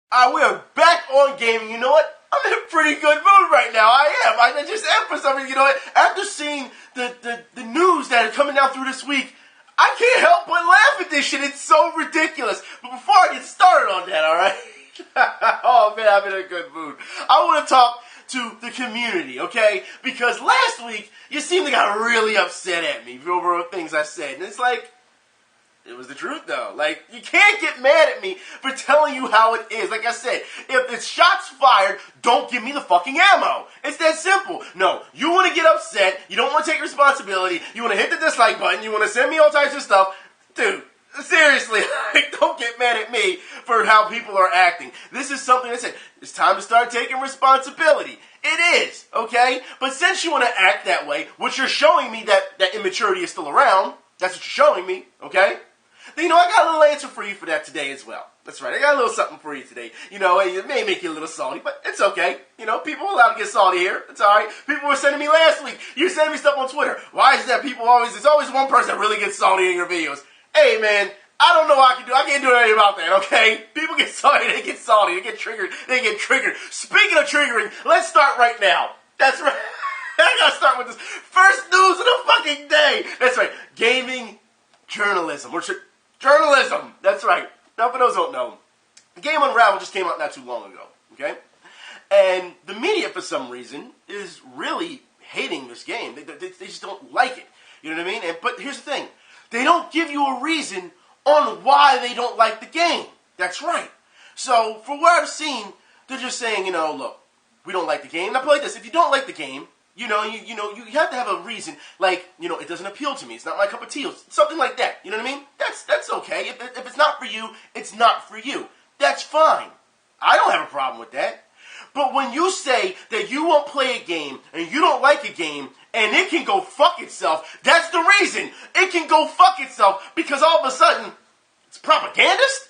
We are back on gaming. You know what? I'm in a pretty good mood right now. I am. I just am for some reason. You know what? After seeing the news that are coming down through this week, I can't help but laugh at this shit. It's so ridiculous. But before I get started on that, alright? Oh man, I'm in a good mood. I want to talk to the community, okay? Because last week, you seemed to got really upset at me over things I said. And it's like, it was the truth, though. Like, you can't get mad at me for telling you how it is. Like I said, if it's shots fired, don't give me the fucking ammo. It's that simple. No, you want to get upset. You don't want to take responsibility. You want to hit the dislike button. You want to send me all types of stuff. Dude, seriously, don't get mad at me for how people are acting. This is something that said, it's time to start taking responsibility. It is, okay? But since you want to act that way, which you're showing me that immaturity is still around, that's what you're showing me, okay? You know, I got a little answer for you for that today as well. That's right, I got a little something for you today. You know, it may make you a little salty, but it's okay. You know, people are allowed to get salty here. It's alright. People were sending me last week. You're sending me stuff on Twitter. Why is that there's always one person that really gets salty in your videos. Hey, man, I don't know what I can do. I can't do anything about that, okay? People get salty, they get salty, they get triggered. Speaking of triggering, let's start right now. That's right. I gotta start with this first news of the fucking day. That's right. Gaming journalism. Journalism! That's right. Now, for those who don't know, Game Unraveled just came out not too long ago, okay? And the media, for some reason, is really hating this game. They just don't like it. You know what I mean? But here's the thing. They don't give you a reason on why they don't like the game. That's right. So, for what I've seen, they're just saying, you know, look, we don't like the game. Now, play like this. If you don't like the game, you have to have a reason, like, you know, it doesn't appeal to me, it's not my cup of tea, something like that, you know what I mean? That's okay. If it's not for you, it's not for you. That's fine. I don't have a problem with that. But when you say that you won't play a game, and you don't like a game, and it can go fuck itself, that's the reason. It can go fuck itself, because all of a sudden, it's propagandist?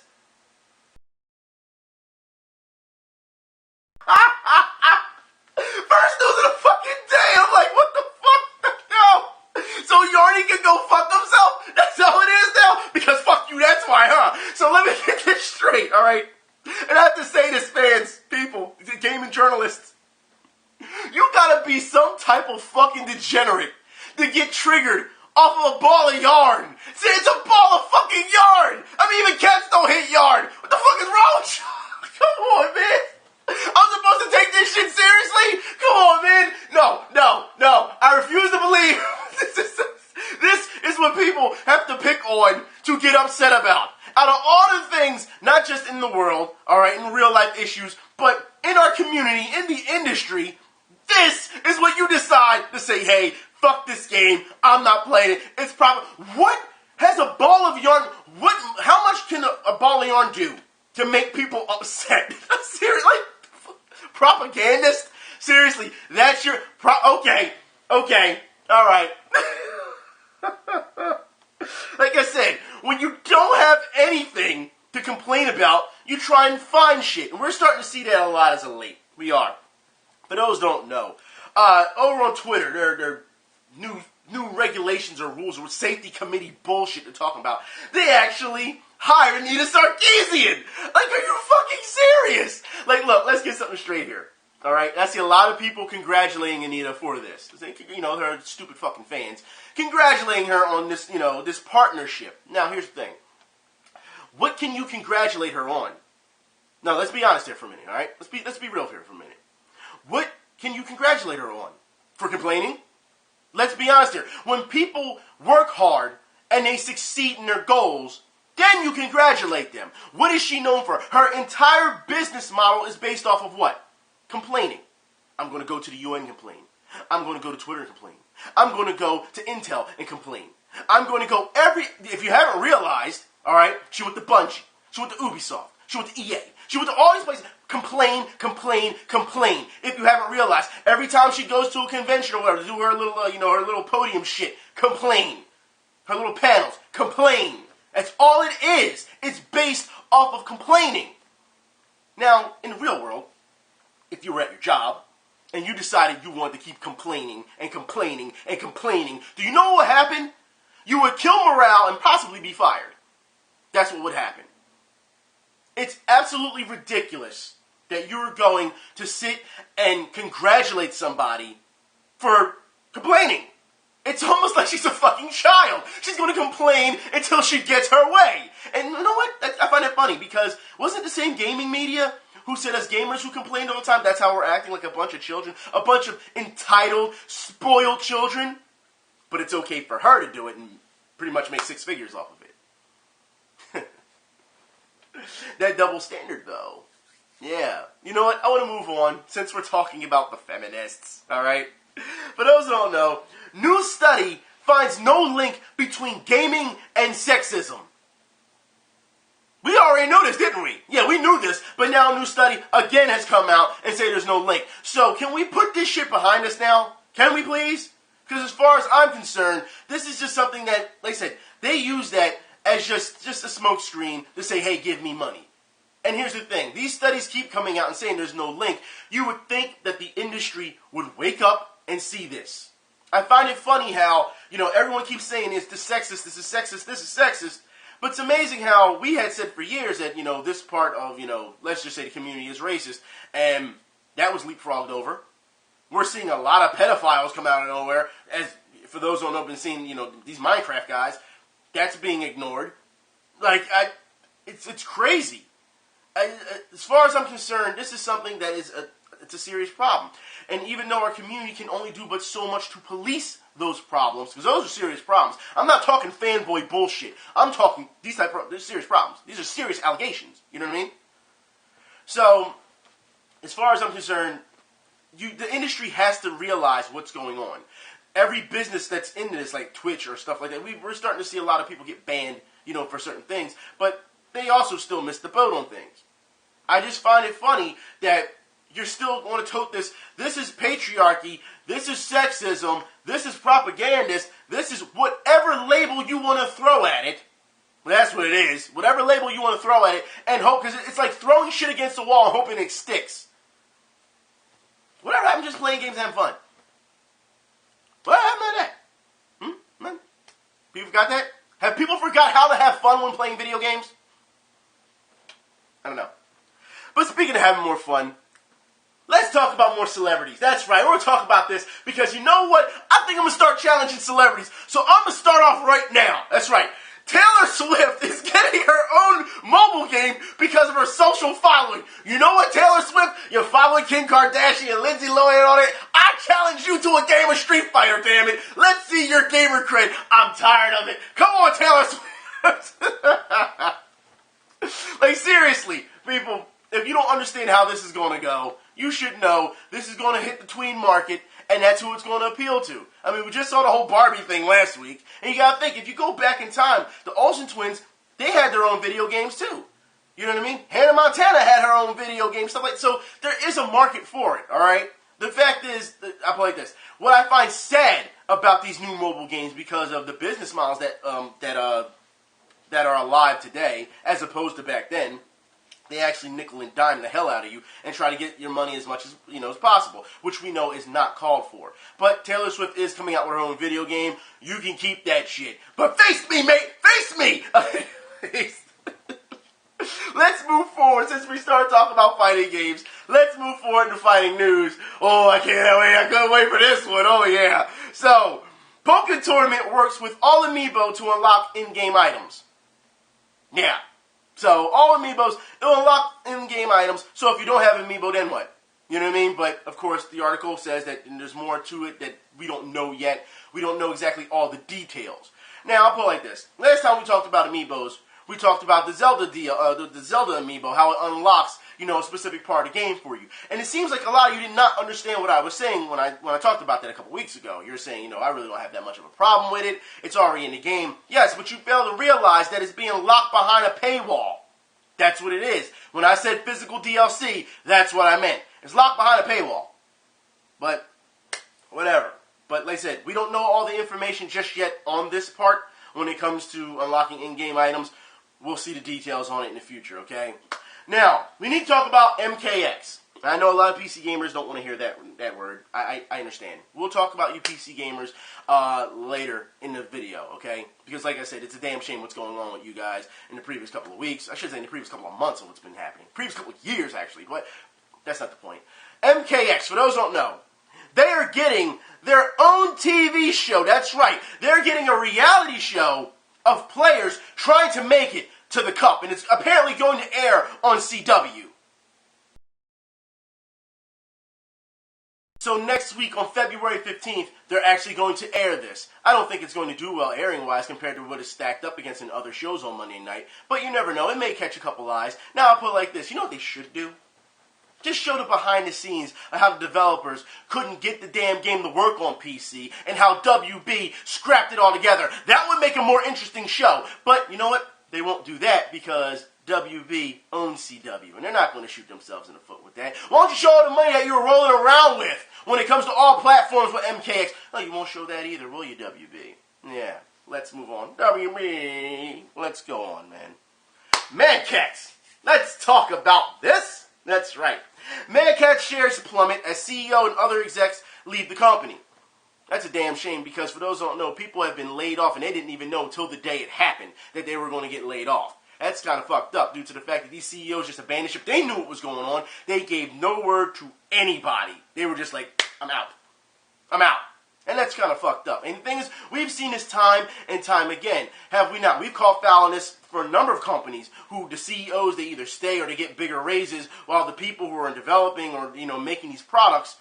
First news of the fucking day. I'm like, what the fuck? No. So Yarny can go fuck himself? That's how it is now? Because fuck you, that's why, huh? So let me get this straight, alright? And I have to say this, fans, people, gaming journalists. You gotta be some type of fucking degenerate to get triggered off of a ball of yarn. See, it's a ball of fucking yarn. I mean, even cats don't hit yarn. What the fuck is wrong with you? Come on, man. I'm supposed to take this shit seriously? Come on, man. No. I refuse to believe this is what people have to pick on to get upset about. Out of all the things, not just in the world, alright, in real life issues, but in our community, in the industry, this is what you decide to say, hey, fuck this game, I'm not playing it. It's proper. What has a ball of yarn, how much can a ball of yarn do to make people upset? Seriously? Propagandist? Seriously, that's your okay, alright. Like I said, when you don't have anything to complain about, you try and find shit. And we're starting to see that a lot as of late. We are. For those who don't know, over on Twitter, there are new regulations or rules or safety committee bullshit they're talking about. They actually hired Anita Sarkeesian. Like, are you fucking serious? Like, look, let's get something straight here. Alright? I see a lot of people congratulating Anita for this. You know, her stupid fucking fans. Congratulating her on this, you know, this partnership. Now, here's the thing. What can you congratulate her on? Now, let's be honest here for a minute, alright? Let's be real here for a minute. What can you congratulate her on? For complaining? Let's be honest here. When people work hard and they succeed in their goals, then you congratulate them. What is she known for? Her entire business model is based off of what? Complaining. I'm going to go to the UN and complain. I'm going to go to Twitter and complain. I'm going to go to Intel and complain. I'm going to go if you haven't realized, alright, she went to Bungie. She went to Ubisoft. She went to EA. She went to all these places. Complain. If you haven't realized, every time she goes to a convention or whatever, to do her little, her little podium shit, complain. Her little panels, complain. That's all it is. It's based off of complaining. Now, in the real world, if you were at your job and you decided you wanted to keep complaining, do you know what would happen? You would kill morale and possibly be fired. That's what would happen. It's absolutely ridiculous that you're going to sit and congratulate somebody for complaining. It's almost like she's a fucking child. She's going to complain until she gets her way. And you know what? I find it funny because wasn't it the same gaming media who said us gamers who complained all the time, that's how we're acting, like a bunch of children, a bunch of entitled, spoiled children? But it's okay for her to do it and pretty much make six figures off of it. That double standard, though. Yeah. You know what? I want to move on since we're talking about the feminists, alright? For those who don't know, new study finds no link between gaming and sexism. We already knew this, didn't we? Yeah, we knew this, but now a new study again has come out and say there's no link. So can we put this shit behind us now? Can we please? Because as far as I'm concerned, this is just something that, like I said, they use that as just a smoke screen to say, hey, give me money. And here's the thing. These studies keep coming out and saying there's no link. You would think that the industry would wake up and see this. I find it funny how, everyone keeps saying this is sexist, this is sexist, this is sexist. But it's amazing how we had said for years that, this part of, let's just say the community is racist. And that was leapfrogged over. We're seeing a lot of pedophiles come out of nowhere. As for those who don't know, been seeing, these Minecraft guys. That's being ignored. It's crazy. As far as I'm concerned, this is something that is it's a serious problem. And even though our community can only do but so much to police those problems, because those are serious problems. I'm not talking fanboy bullshit. I'm talking they're serious problems. These are serious allegations. You know what I mean? So, as far as I'm concerned, the industry has to realize what's going on. Every business that's into this, like Twitch or stuff like that, we're starting to see a lot of people get banned, for certain things. But they also still miss the boat on things. I just find it funny that you're still going to tote this. This is patriarchy. This is sexism. This is propagandist. This is whatever label you want to throw at it. That's what it is. Whatever label you want to throw at it, and hope, because it's like throwing shit against the wall and hoping it sticks. Whatever happened to just playing games and having fun? What happened to that? People forgot that? Have people forgot how to have fun when playing video games? I don't know. But speaking of having more fun, let's talk about more celebrities. That's right, we're going to talk about this because you know what? I think I'm going to start challenging celebrities. So I'm going to start off right now. That's right. Taylor Swift is getting her own mobile game because of her social following. You know what, Taylor Swift? You're following Kim Kardashian and Lindsay Lohan and all that. I challenge you to a game of Street Fighter, damn it. Let's see your gamer cred. I'm tired of it. Come on, Taylor Swift. Seriously, people, if you don't understand how this is going to go, you should know this is going to hit the tween market, and that's who it's going to appeal to. I mean, we just saw the whole Barbie thing last week, and you got to think, if you go back in time, the Olsen twins, they had their own video games too. You know what I mean? Hannah Montana had her own video game, stuff like that. So there is a market for it, all right? The fact is, I put it like this. What I find sad about these new mobile games because of the business models that are alive today, as opposed to back then, they actually nickel and dime the hell out of you and try to get your money as much as as possible, which we know is not called for. But Taylor Swift is coming out with her own video game. You can keep that shit. But face me, mate! Face me! Let's move forward. Since we started talking about fighting games, let's move forward to fighting news. Oh, I can't wait. I couldn't wait for this one. Oh, yeah. So, Pokken Tournament works with all Amiibo to unlock in-game items. Yeah. So, all Amiibos, it'll unlock in-game items. So, if you don't have Amiibo, then what? You know what I mean? But, of course, the article says that there's more to it that we don't know yet. We don't know exactly all the details. Now, I'll put it like this. Last time we talked about Amiibos, we talked about the Zelda the Zelda Amiibo, how it unlocks, a specific part of the game for you. And it seems like a lot of you did not understand what I was saying when I talked about that a couple weeks ago. You're saying, I really don't have that much of a problem with it. It's already in the game. Yes, but you fail to realize that it's being locked behind a paywall. That's what it is. When I said physical DLC, that's what I meant. It's locked behind a paywall. But, whatever. But like I said, we don't know all the information just yet on this part when it comes to unlocking in-game items. We'll see the details on it in the future, okay? Now, we need to talk about MKX. I know a lot of PC gamers don't want to hear that word. I understand. We'll talk about you PC gamers later in the video, okay? Because like I said, it's a damn shame what's going on with you guys in the previous couple of weeks. I should say in the previous couple of months of what's been happening. Previous couple of years, actually, but that's not the point. MKX, for those who don't know, they are getting their own TV show. That's right. They're getting a reality show of players trying to make it to the Cup, and it's apparently going to air on CW. So next week on February 15th, they're actually going to air this. I don't think it's going to do well airing-wise compared to what is stacked up against in other shows on Monday night, but you never know. It may catch a couple eyes. Now I'll put it like this. You know what they should do? Just show the behind the scenes of how the developers couldn't get the damn game to work on PC and how WB scrapped it all together. That would make a more interesting show. But you know what? They won't do that because WB owns CW, and they're not going to shoot themselves in the foot with that. Why don't you show all the money that you were rolling around with when it comes to all platforms with MKX? Oh, you won't show that either, will you, WB? Yeah, let's move on. WB, let's go on, man. Madcatz, let's talk about this. That's right. Madcatz shares plummet as CEO and other execs leave the company. That's a damn shame because for those who don't know, people have been laid off and they didn't even know until the day it happened that they were going to get laid off. That's kind of fucked up due to the fact that these CEOs just abandoned ship. They knew what was going on. They gave no word to anybody. They were just like, I'm out. I'm out. And that's kind of fucked up. And the thing is, we've seen this time and time again. Have we not? We've called foul on this for a number of companies who the CEOs, they either stay or they get bigger raises while the people who are developing or, making these products,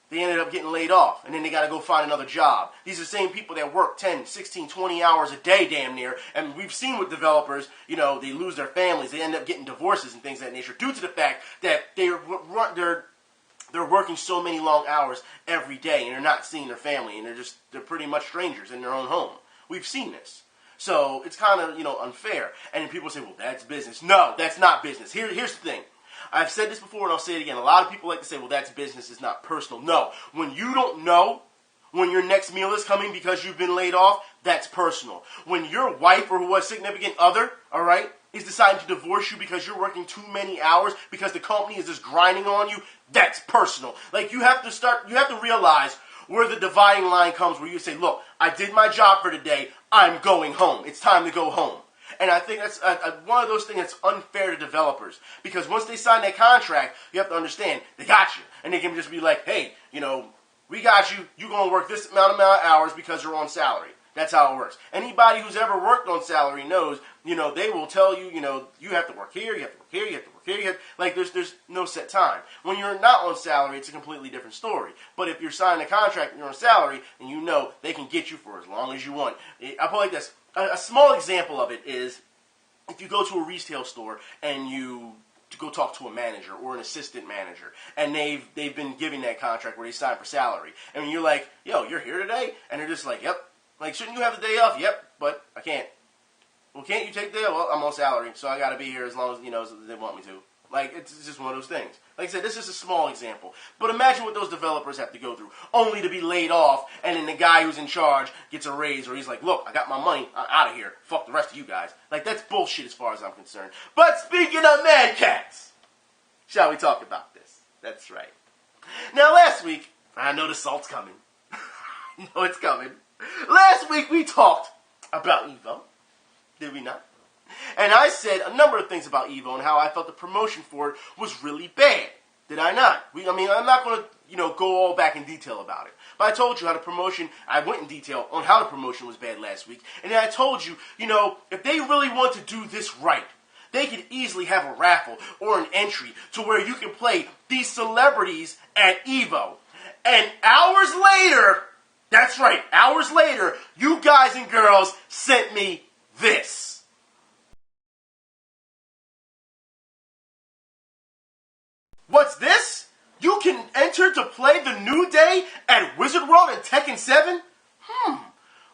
they ended up getting laid off. And then they got to go find another job. These are the same people that work 10, 16, 20 hours a day damn near. And we've seen with developers, they lose their families. They end up getting divorces and things of that nature due to the fact that they're working so many long hours every day and they're not seeing their family and they're pretty much strangers in their own home. We've seen this. So it's kind of, unfair. And then people say, well, that's business. No, that's not business. Here's the thing. I've said this before and I'll say it again. A lot of people like to say, well, that's business. It's not personal. No. When you don't know when your next meal is coming because you've been laid off, that's personal. When your wife or significant other, all right, is deciding to divorce you because you're working too many hours because the company is just grinding on you, that's personal. Like, you have to realize where the dividing line comes where you say, look, I did my job for today. I'm going home. It's time to go home. And I think that's one of those things that's unfair to developers. Because once they sign that contract, you have to understand, they got you. And they can just be like, hey, we got you. You're going to work this amount of hours because you're on salary. That's how it works. Anybody who's ever worked on salary knows, they will tell you, you have to work here, you have to work here, you have to work here. There's no set time. When you're not on salary, it's a completely different story. But if you're signing a contract and you're on salary, and they can get you for as long as you want. I'll put it like this. A small example of it is if you go to a retail store and you go talk to a manager or an assistant manager, and they've been giving that contract where they sign for salary, and you're like, yo, you're here today? And they're just like, yep. Like, shouldn't you have the day off? Yep, but I can't. Well, can't you take the day off? Well, I'm on salary, so I got to be here as long as, they want me to. Like, it's just one of those things. Like I said, this is a small example. But imagine what those developers have to go through, only to be laid off, and then the guy who's in charge gets a raise, or he's like, look, I got my money, I'm out of here. Fuck the rest of you guys. Like, that's bullshit as far as I'm concerned. But speaking of Madcatz, shall we talk about this? That's right. Now, last week, I know the salt's coming. I know it's coming. Last week we talked about Evo, did we not? And I said a number of things about Evo and how I felt the promotion for it was really bad. Did I not? I'm not going to, go all back in detail about it. But I told you how the promotion, I went in detail on how the promotion was bad last week. And then I told you, if they really want to do this right, they could easily have a raffle or an entry to where you can play these celebrities at Evo. And hours later, that's right, hours later, you guys and girls sent me this. What's this? You can enter to play the New Day at Wizard World and Tekken 7?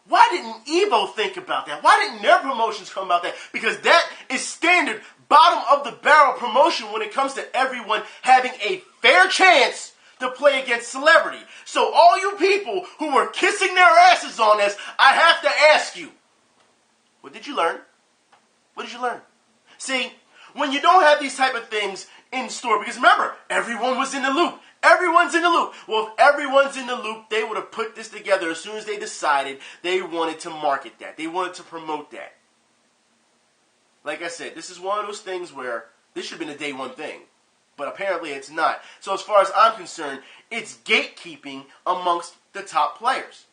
Why didn't Evo think about that? Why didn't their promotions come about that? Because that is standard bottom of the barrel promotion when it comes to everyone having a fair chance to play against celebrity. So all you people who were kissing their asses on this, I have to ask you, what did you learn? What did you learn? See, when you don't have these type of things in store. Because remember, everyone was in the loop. Everyone's in the loop. Well, if everyone's in the loop, they would have put this together as soon as they decided they wanted to market that. They wanted to promote that. Like I said, this is one of those things where this should have been a day one thing. But apparently it's not. So as far as I'm concerned, it's gatekeeping amongst the top players.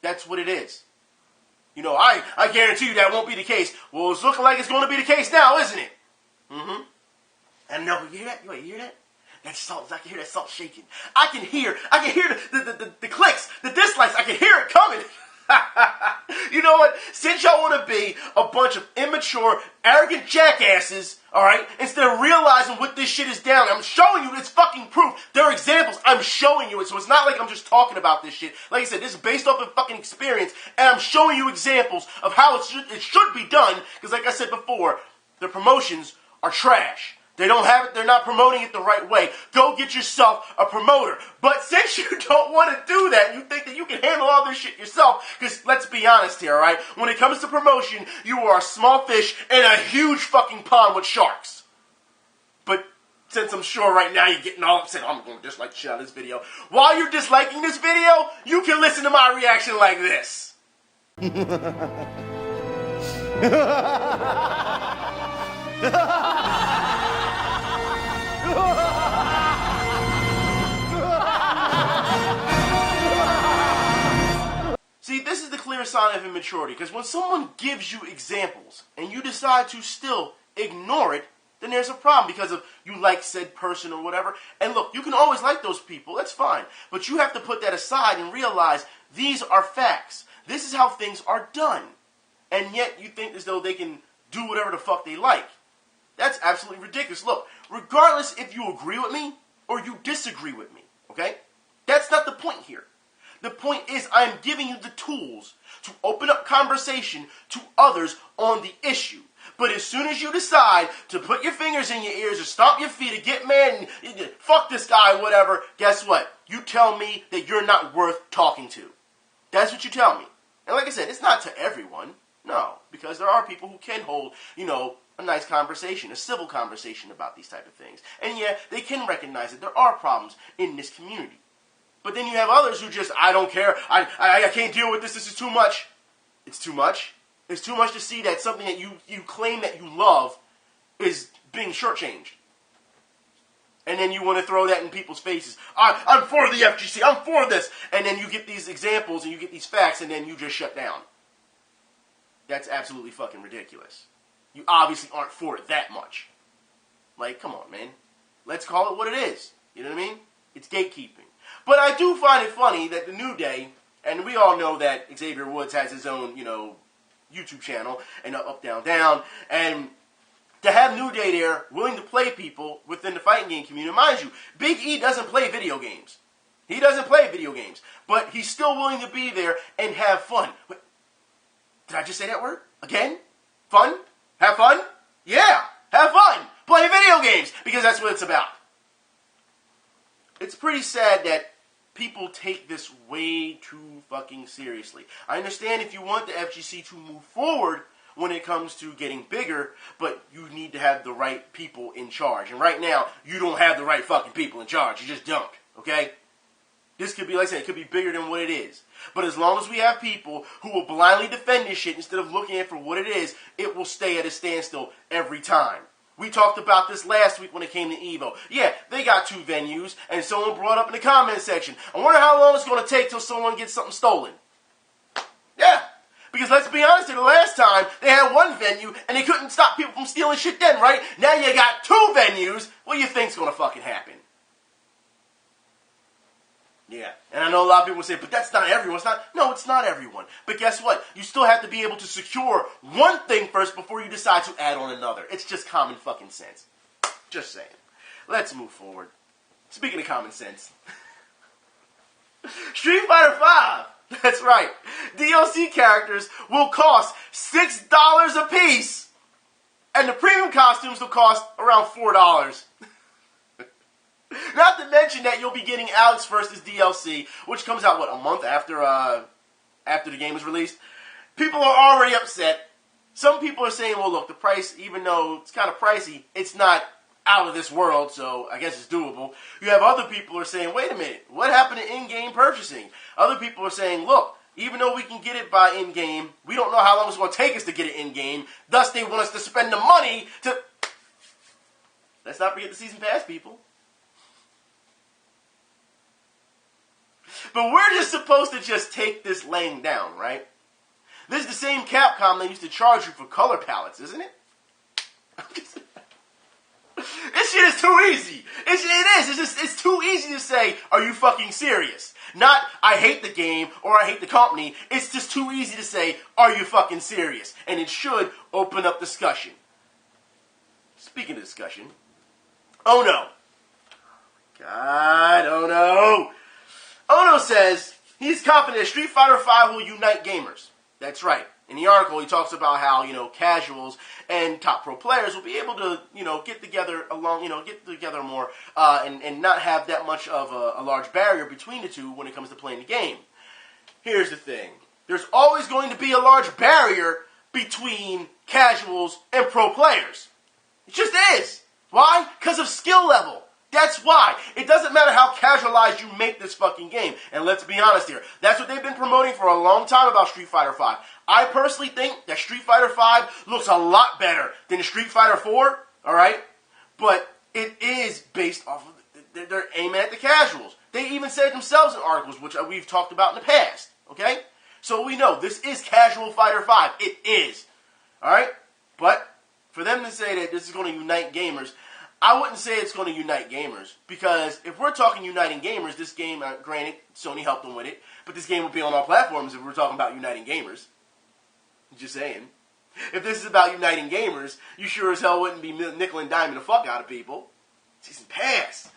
That's what it is. You know, I guarantee you that won't be the case. Well, it's looking like it's going to be the case now, isn't it? Mm-hmm. And no, you hear that? You hear that? That salt, I can hear that salt shaking. I can hear the clicks, the dislikes. I can hear it coming. You know what? Since y'all want to be a bunch of immature, arrogant jackasses, alright, instead of realizing what this shit is down, I'm showing you it's fucking proof. There are examples. I'm showing you it. So it's not like I'm just talking about this shit. Like I said, this is based off of fucking experience, and I'm showing you examples of how it should be done, because like I said before, the promotions are trash. They don't have it, they're not promoting it the right way. Go get yourself a promoter. But since you don't want to do that, you think that you can handle all this shit yourself, because let's be honest here, alright? When it comes to promotion, you are a small fish in a huge fucking pond with sharks. But since I'm sure right now you're getting all upset, I'm going to dislike the shit out of this video. While you're disliking this video, you can listen to my reaction like this. See, this is the clear sign of immaturity, because when someone gives you examples and you decide to still ignore it, then there's a problem because of you like said person or whatever. And look, you can always like those people, that's fine, but you have to put that aside and realize these are facts. This is how things are done. And yet you think as though they can do whatever the fuck they like. That's absolutely ridiculous. Look, regardless if you agree with me or you disagree with me, okay? That's not the point here. The point is I'm giving you the tools to open up conversation to others on the issue. But as soon as you decide to put your fingers in your ears or stomp your feet or get mad and fuck this guy or whatever, guess what? You tell me that you're not worth talking to. That's what you tell me. And like I said, it's not to everyone. No, because there are people who can hold, a nice conversation, a civil conversation about these type of things. And yeah, they can recognize that there are problems in this community. But then you have others who just, I don't care, I can't deal with this is too much. It's too much. It's too much to see that something that you claim that you love is being shortchanged. And then you want to throw that in people's faces. I'm for the FGC, I'm for this. And then you get these examples and you get these facts and then you just shut down. That's absolutely fucking ridiculous. You obviously aren't for it that much. Like, come on, man. Let's call it what it is. You know what I mean? It's gatekeeping. But I do find it funny that the New Day, and we all know that Xavier Woods has his own, YouTube channel, and Up, Down, Down, and to have New Day there, willing to play people within the fighting game community. Mind you, Big E doesn't play video games. He doesn't play video games. But he's still willing to be there and have fun. Wait, did I just say that word? Again? Fun? Have fun? Yeah, have fun. Play video games, because that's what it's about. It's pretty sad that people take this way too fucking seriously. I understand if you want the FGC to move forward when it comes to getting bigger, but you need to have the right people in charge. And right now, you don't have the right fucking people in charge. You just don't, okay? This could be, like I said, it could be bigger than what it is. But as long as we have people who will blindly defend this shit instead of looking at it for what it is, it will stay at a standstill every time. We talked about this last week when it came to EVO. Yeah, they got 2 venues, and someone brought up in the comment section, I wonder how long it's going to take till someone gets something stolen. Yeah, because let's be honest, the last time they had 1 venue, and they couldn't stop people from stealing shit then, right? Now you got 2 venues, what do you think's going to fucking happen? Yeah, and I know a lot of people say, but that's not everyone. No, it's not everyone. But guess what? You still have to be able to secure one thing first before you decide to add on another. It's just common fucking sense. Just saying. Let's move forward. Speaking of common sense. Street Fighter 5. That's right. DLC characters will cost $6 a piece. And the premium costumes will cost around $4. Not to mention that you'll be getting Alex First's DLC, which comes out, a month after the game is released? People are already upset. Some people are saying, well, look, the price, even though it's kind of pricey, it's not out of this world, so I guess it's doable. You have other people who are saying, wait a minute, what happened to in-game purchasing? Other people are saying, look, even though we can get it by in-game, we don't know how long it's going to take us to get it in-game. Thus, they want us to spend the money to... Let's not forget the season pass, people. But we're just supposed to just take this laying down, right? This is the same Capcom that used to charge you for color palettes, isn't it? This shit is too easy. It is. It's too easy to say, are you fucking serious? Not, I hate the game or I hate the company. It's just too easy to say, are you fucking serious? And it should open up discussion. Speaking of discussion, oh no. God, oh no. Ono says he's confident that Street Fighter V will unite gamers. That's right. In the article, he talks about how, casuals and top pro players will be able to, get together more and not have that much of a large barrier between the two when it comes to playing the game. Here's the thing. There's always going to be a large barrier between casuals and pro players. It just is. Why? Because of skill level. That's why. It doesn't matter how casualized you make this fucking game. And let's be honest here. That's what they've been promoting for a long time about Street Fighter V. I personally think that Street Fighter V looks a lot better than Street Fighter 4, alright? But it is based off of, they're aiming at the casuals. They even said it themselves in articles, which we've talked about in the past, okay? So we know this is casual Fighter 5. It is, alright? But for them to say that this is going to unite gamers, I wouldn't say it's going to unite gamers, because if we're talking uniting gamers, this game, granted, Sony helped them with it, but this game would be on all platforms if we're talking about uniting gamers. Just saying. If this is about uniting gamers, you sure as hell wouldn't be nickel and diming the fuck out of people. Season pass.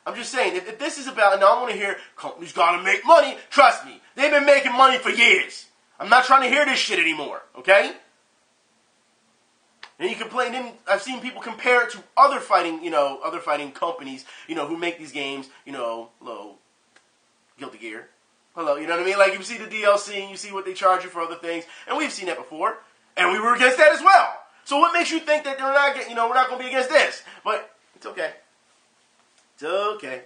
I'm just saying, if this is about, and I want to hear, companies gotta make money, trust me, they've been making money for years. I'm not trying to hear this shit anymore, okay? And you complain, then I've seen people compare it to other fighting companies, who make these games, hello, Guilty Gear. Hello, you know what I mean? Like, you see the DLC and you see what they charge you for other things, and we've seen that before, and we were against that as well. So what makes you think that they're not, we're not going to be against this? But it's okay. It's okay.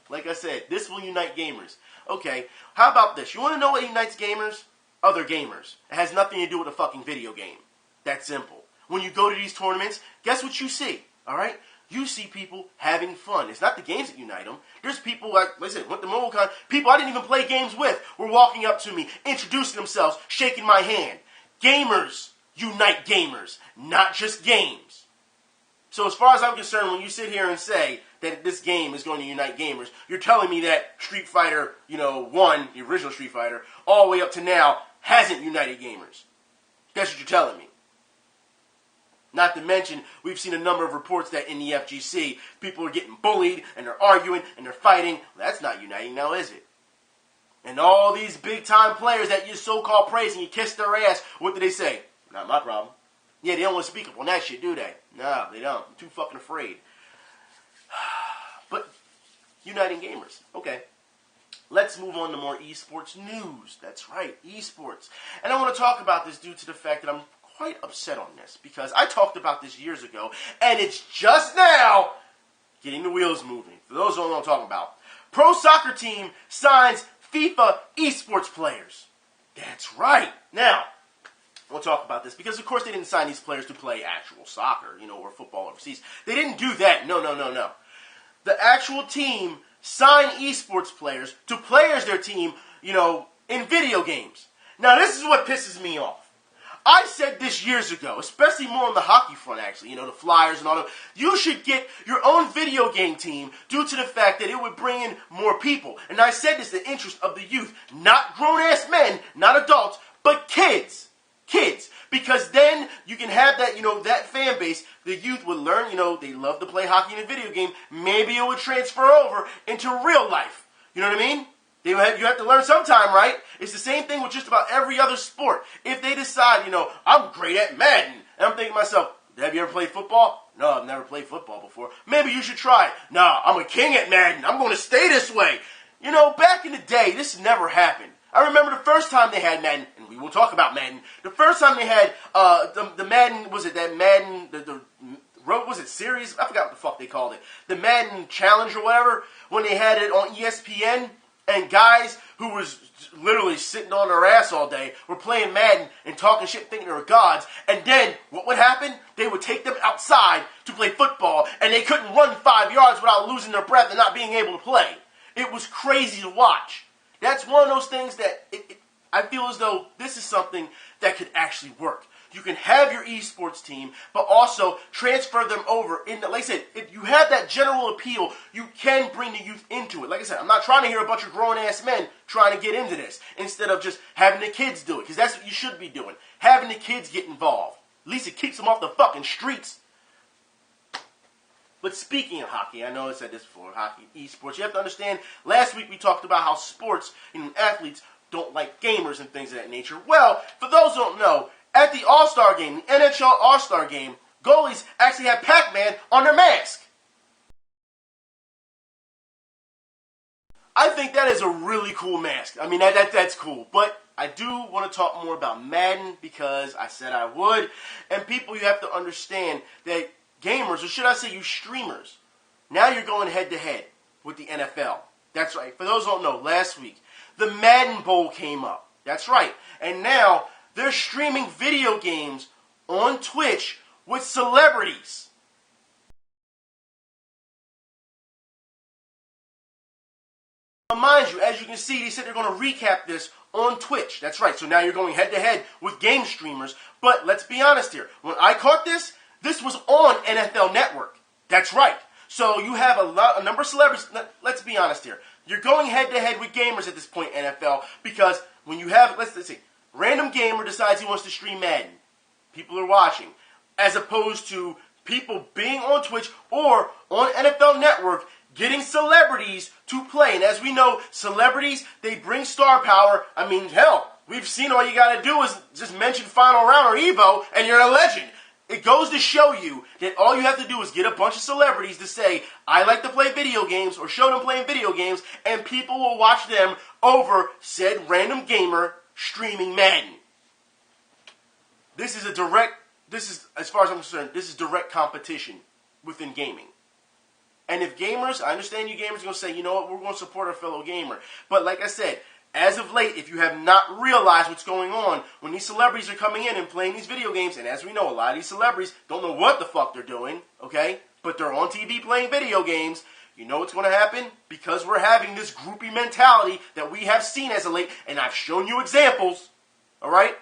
Like I said, this will unite gamers. Okay, how about this? You want to know what unites gamers? Other gamers. It has nothing to do with a fucking video game. That's simple. When you go to these tournaments, guess what you see? All right? You see people having fun. It's not the games that unite them. There's people, like I said, with the MomoCon, people I didn't even play games with were walking up to me, introducing themselves, shaking my hand. Gamers unite gamers, not just games. So as far as I'm concerned, when you sit here and say that this game is going to unite gamers, you're telling me that Street Fighter, 1, the original Street Fighter, all the way up to now, hasn't united gamers. That's what you're telling me. Not to mention, we've seen a number of reports that in the FGC, people are getting bullied, and they're arguing, and they're fighting. That's not uniting now, is it? And all these big-time players that you so-called praise and you kiss their ass, what do they say? Not my problem. Yeah, they don't want to speak up on that shit, do they? No, they don't. I'm too fucking afraid. But, uniting gamers. Okay. Let's move on to more esports news. That's right, esports. And I want to talk about this due to the fact that I'm quite upset on this, because I talked about this years ago, and it's just now getting the wheels moving. For those who don't know what I'm talking about. Pro soccer team signs FIFA Esports players. That's right. Now, we'll talk about this, because of course they didn't sign these players to play actual soccer, or football overseas. They didn't do that. No. The actual team signed esports players to play as their team, in video games. Now, this is what pisses me off. I said this years ago, especially more on the hockey front, actually, the Flyers and all that. You should get your own video game team due to the fact that it would bring in more people. And I said this in the interest of the youth, not grown-ass men, not adults, but kids. Kids. Because then you can have that, that fan base. The youth would learn, they love to play hockey in a video game. Maybe it would transfer over into real life. You know what I mean? You have to learn sometime, right? It's the same thing with just about every other sport. If they decide, I'm great at Madden, and I'm thinking to myself, have you ever played football? No, I've never played football before. Maybe you should try it. No, I'm a king at Madden. I'm going to stay this way. Back in the day, this never happened. I remember the first time they had Madden, and we will talk about Madden. The first time they had the Madden, was it that Madden, was it series? I forgot what the fuck they called it. The Madden Challenge or whatever, when they had it on ESPN, and guys who was literally sitting on their ass all day were playing Madden and talking shit thinking they were gods, and then what would happen? They would take them outside to play football, and they couldn't run 5 yards without losing their breath and not being able to play. It was crazy to watch. That's one of those things that I feel as though this is something that could actually work. You can have your esports team, but also transfer them over. Like I said, if you have that general appeal, you can bring the youth into it. Like I said, I'm not trying to hear a bunch of grown-ass men trying to get into this instead of just having the kids do it, because that's what you should be doing. Having the kids get involved. At least it keeps them off the fucking streets. But speaking of hockey, I know I said this before, hockey, esports, you have to understand, last week we talked about how sports and athletes don't like gamers and things of that nature. Well, for those who don't know, at the All-Star Game, the NHL All-Star Game, goalies actually have Pac-Man on their mask. I think that is a really cool mask. I mean, that's cool. But I do want to talk more about Madden because I said I would. And people, you have to understand that gamers, or should I say you streamers, now you're going head-to-head with the NFL. That's right. For those who don't know, last week, the Madden Bowl came up. That's right. And now they're streaming video games on Twitch with celebrities. Now, mind you, as you can see, they said they're going to recap this on Twitch. That's right. So now you're going head-to-head with game streamers. But let's be honest here. When I caught this, this was on NFL Network. That's right. So you have a number of celebrities. Let's be honest here. You're going head-to-head with gamers at this point, NFL, because when you have, let's see, random gamer decides he wants to stream Madden. People are watching. As opposed to people being on Twitch or on NFL Network getting celebrities to play. And as we know, celebrities, they bring star power. I mean, hell, we've seen all you got to do is just mention Final Round or Evo, and you're a legend. It goes to show you that all you have to do is get a bunch of celebrities to say, I like to play video games, or show them playing video games, and people will watch them over said random gamer streaming Madden. This is, as far as I'm concerned, this is direct competition within gaming. And if gamers, I understand you gamers are going to say, you know what, we're going to support our fellow gamer. But like I said, as of late, if you have not realized what's going on, when these celebrities are coming in and playing these video games, and as we know, a lot of these celebrities don't know what the fuck they're doing, okay? But they're on TV playing video games. You know what's going to happen? Because we're having this groupie mentality that we have seen as of late, and I've shown you examples, alright?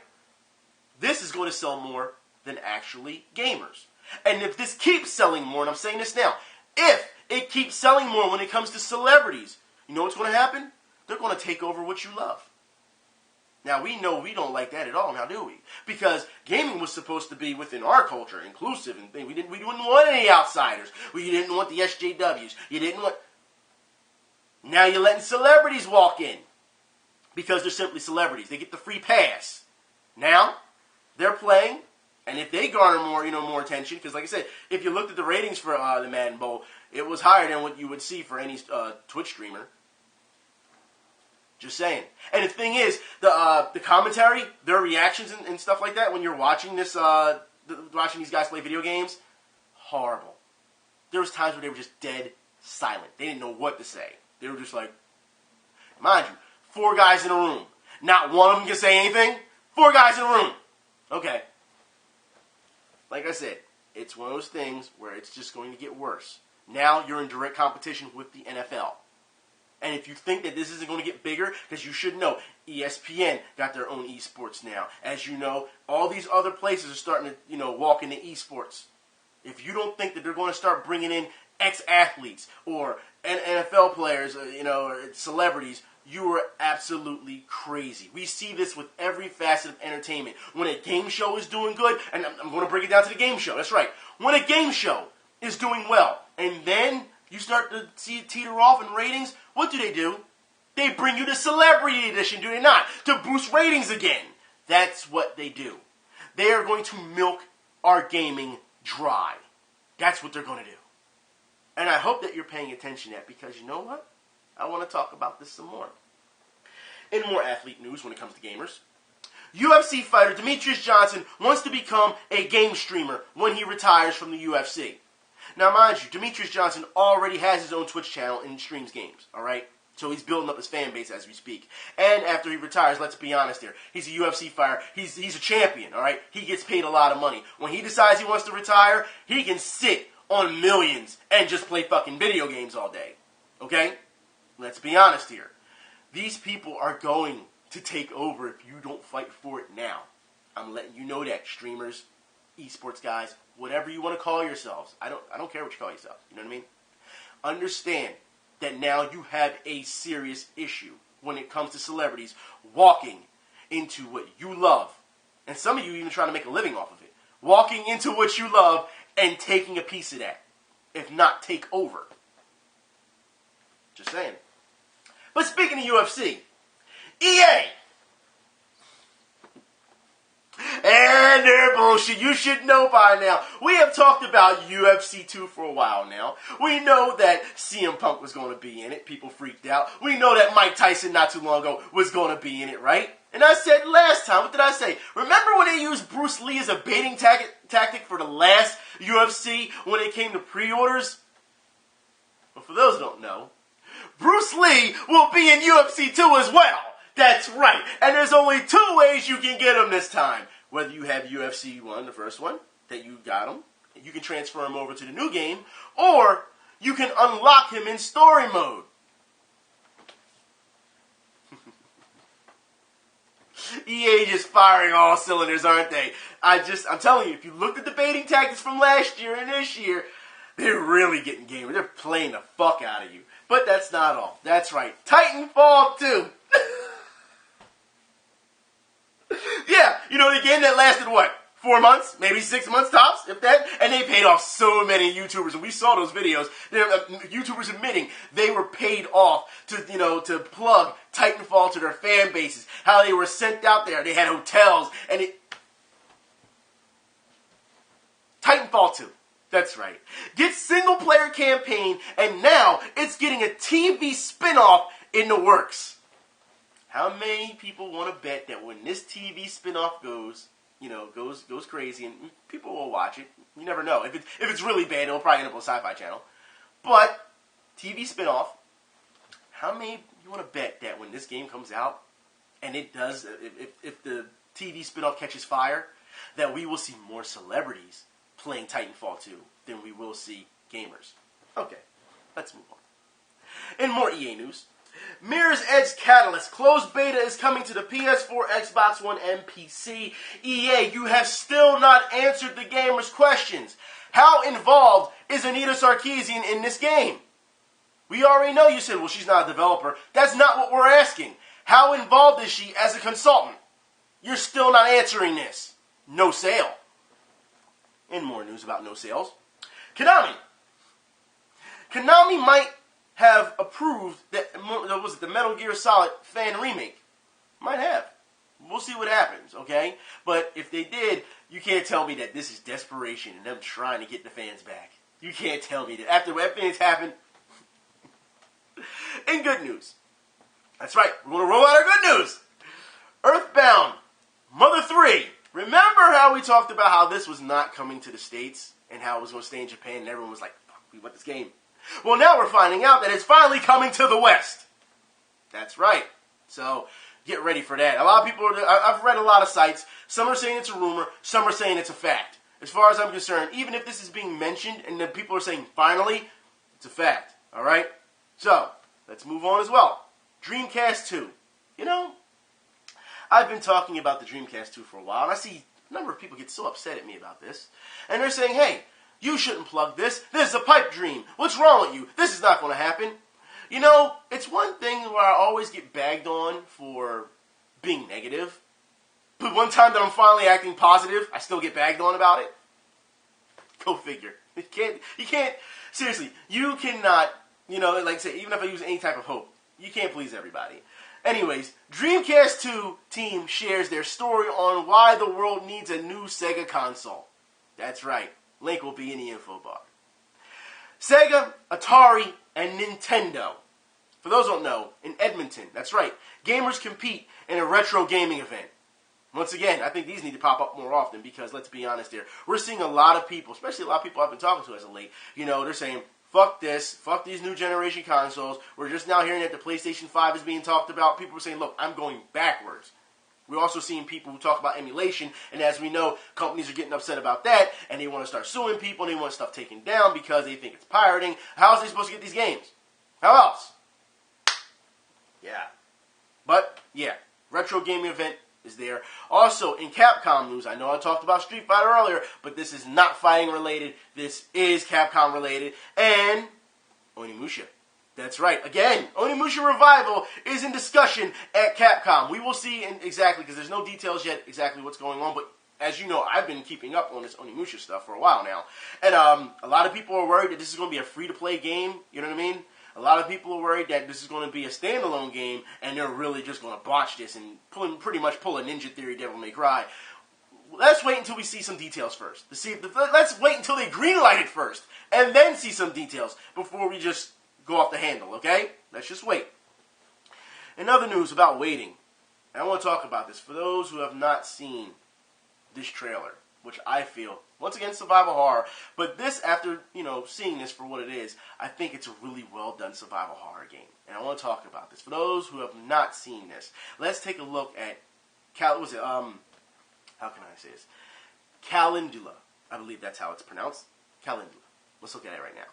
This is going to sell more than actually gamers. And if this keeps selling more, and I'm saying this now, if it keeps selling more when it comes to celebrities, you know what's going to happen? They're going to take over what you love. Now, we know we don't like that at all, now do we? Because gaming was supposed to be within our culture, inclusive, and things. We didn't want any outsiders. We didn't want the SJWs. You didn't want... Now you're letting celebrities walk in. Because they're simply celebrities. They get the free pass. Now, they're playing, and if they garner more attention, because like I said, if you looked at the ratings for the Madden Bowl, it was higher than what you would see for any Twitch streamer. Just saying. And the thing is, the commentary, their reactions and stuff like that when you're watching this, watching these guys play video games, horrible. There was times where they were just dead silent. They didn't know what to say. They were just like, mind you, 4 guys in a room. Not one of them can say anything. 4 guys in a room. Okay. Like I said, it's one of those things where it's just going to get worse. Now you're in direct competition with the NFL. And if you think that this isn't going to get bigger, because you should know, ESPN got their own esports now. As you know, all these other places are starting to, walk into esports. If you don't think that they're going to start bringing in ex-athletes or NFL players, or celebrities, you are absolutely crazy. We see this with every facet of entertainment. When a game show is doing good, and I'm going to break it down to the game show, that's right. When a game show is doing well, and then you start to see it teeter off in ratings, what do? They bring you the celebrity edition, do they not? To boost ratings again. That's what they do. They are going to milk our gaming dry. That's what they're going to do. And I hope that you're paying attention to that, because you know what? I want to talk about this some more. In more athlete news when it comes to gamers, UFC fighter Demetrius Johnson wants to become a game streamer when he retires from the UFC. Now, mind you, Demetrius Johnson already has his own Twitch channel and streams games, alright? So he's building up his fan base as we speak. And after he retires, let's be honest here, he's a UFC fighter. He's a champion, alright? He gets paid a lot of money. When he decides he wants to retire, he can sit on millions and just play fucking video games all day. Okay? Let's be honest here. These people are going to take over if you don't fight for it now. I'm letting you know that, streamers, esports guys, whatever you want to call yourselves. I don't care what you call yourselves. You know what I mean? Understand that now you have a serious issue when it comes to celebrities walking into what you love. And some of you even trying to make a living off of it. Walking into what you love and taking a piece of that. If not, take over. Just saying. But speaking of UFC, EA! And they're bullshit. You should know by now. We have talked about UFC 2 for a while now. We know that CM Punk was going to be in it. People freaked out. We know that Mike Tyson not too long ago was going to be in it, right? And I said last time, what did I say? Remember when they used Bruce Lee as a baiting tactic for the last UFC when it came to pre-orders? Well, for those who don't know, Bruce Lee will be in UFC 2 as well. That's right. And there's only two ways you can get him this time. Whether you have UFC 1, the first one, that you got him, you can transfer him over to the new game, or you can unlock him in story mode. EA just firing all cylinders, aren't they? I'm telling you, if you looked at the baiting tactics from last year and this year, they're really getting gamer. They're playing the fuck out of you. But that's not all. That's right. Titanfall 2. Yeah, you know, the game that lasted, what, 4 months? Maybe 6 months tops, if that? And they paid off so many YouTubers, and we saw those videos. YouTubers admitting they were paid off to plug Titanfall to their fan bases. How they were sent out there. They had hotels, and Titanfall 2. That's right. Get single-player campaign, and now it's getting a TV spinoff in the works. How many people want to bet that when this TV spinoff goes crazy, and people will watch it? You never know. If it's really bad, it'll probably end up on Sci-Fi Channel. But TV spinoff. How many you want to bet that when this game comes out, and it does, if the TV spinoff catches fire, that we will see more celebrities playing Titanfall 2 than we will see gamers? Okay, let's move on. In more EA news. Mirror's Edge Catalyst closed beta is coming to the PS4, Xbox One, and PC. EA, you have still not answered the gamers' questions. How involved is Anita Sarkeesian in this game? We already know you said, well, she's not a developer. That's not what we're asking. How involved is she as a consultant? You're still not answering this. No sale. And more news about no sales. Konami. Konami might have approved the Metal Gear Solid fan remake. Might have. We'll see what happens, okay? But if they did, you can't tell me that this is desperation and them trying to get the fans back. You can't tell me that. After what things happened. In good news. That's right. We're going to roll out our good news. Earthbound. Mother 3. Remember how we talked about how this was not coming to the States and how it was going to stay in Japan and everyone was like, fuck, we want this game. Well, now we're finding out that it's finally coming to the West. That's right. So, get ready for that. A lot of people, I've read a lot of sites. Some are saying it's a rumor. Some are saying it's a fact. As far as I'm concerned, even if this is being mentioned and then people are saying finally, it's a fact. All right? So, let's move on as well. Dreamcast 2. You know, I've been talking about the Dreamcast 2 for a while, and I see a number of people get so upset at me about this. And they're saying, hey, you shouldn't plug this. This is a pipe dream. What's wrong with you? This is not going to happen. You know, it's one thing where I always get bagged on for being negative. But one time that I'm finally acting positive, I still get bagged on about it. Go figure. You can't, seriously, you cannot, like I say, even if I use any type of hope, you can't please everybody. Anyways, Dreamcast 2 team shares their story on why the world needs a new Sega console. That's right. Link will be in the info bar. Sega, Atari, and Nintendo. For those who don't know, in Edmonton, that's right, gamers compete in a retro gaming event. Once again, I think these need to pop up more often because, let's be honest here, we're seeing a lot of people, especially a lot of people I've been talking to as of late, they're saying, fuck this, fuck these new generation consoles. We're just now hearing that the PlayStation 5 is being talked about. People are saying, look, I'm going backwards. We're also seeing people who talk about emulation, and as we know, companies are getting upset about that, and they want to start suing people, and they want stuff taken down because they think it's pirating. How else are they supposed to get these games? How else? Yeah. But, yeah, retro gaming event is there. Also, in Capcom news, I know I talked about Street Fighter earlier, but this is not fighting related. This is Capcom related. And Onimusha. That's right. Again, Onimusha Revival is in discussion at Capcom. We will see exactly, because there's no details yet exactly what's going on, but as you know, I've been keeping up on this Onimusha stuff for a while now. And a lot of people are worried that this is going to be a free-to-play game. You know what I mean? A lot of people are worried that this is going to be a standalone game, and they're really just going to botch this and pretty much pull a Ninja Theory Devil May Cry. Let's wait until we see some details first. Let's wait until they greenlight it first, and then see some details before we just go off the handle, okay? Let's just wait. In other news about waiting, I want to talk about this. For those who have not seen this trailer, which I feel, once again, survival horror, but this, after, seeing this for what it is, I think it's a really well done survival horror game. And I want to talk about this. For those who have not seen this, let's take a look at, how can I say this? Calendula. I believe that's how it's pronounced. Calendula. Let's look at it right now.